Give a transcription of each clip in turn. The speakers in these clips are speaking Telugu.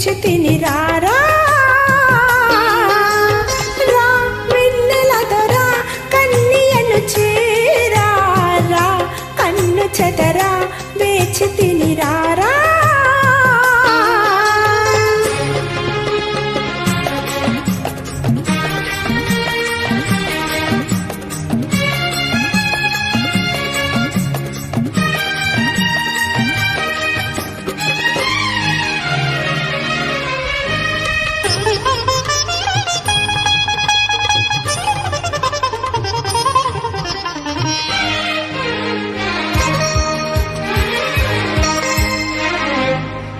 వేచి తిని రారా రా వెన్నెల దొర కన్నియను చేరారా కన్ను చెదరా వేచి తిని రారా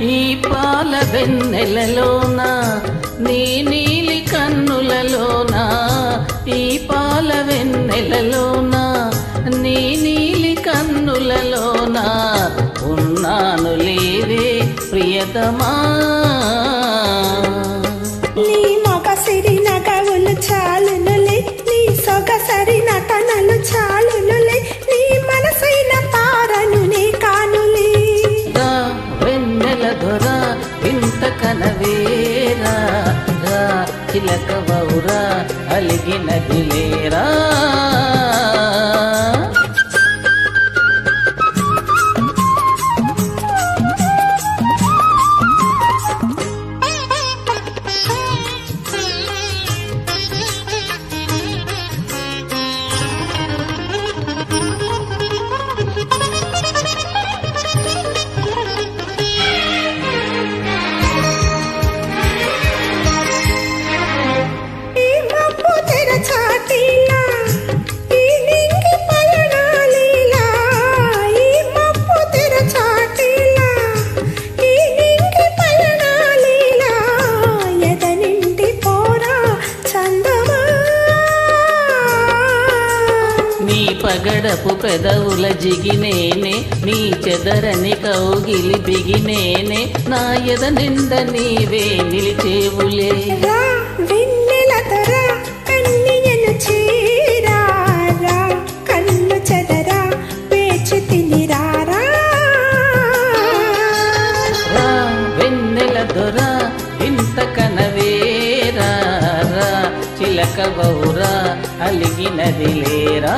ఈ పాల వెన్నెలలోన నీ నీలి కన్నులలోన ఈ పాల వెన్నెలలోన నీ నీలి కన్నులలోన ఉన్నాను లేవే ప్రియతమా నీ మొగసిరి నగవులు చాలునులే నీ సొగసరి నటనలు చాలునులే నీ మనసైన తారను నీ కానులే వెన్నెల దొర ఇంత కనవేరా రా చిలకవౌరా అలిగినది లేరా పగడపు పెదవుల జిగినేనే నీ చెదరని కౌగిలి బిగినేనే నా ఎద నింద నీవే నిలిచేవులే వెన్నెల దొర కన్నియను చేరారా కన్ను చెదరా వేచి తిని రారా వెన్నెల దొర ఇంత కనవేరా చిలక బౌరా అలిగినది లేరా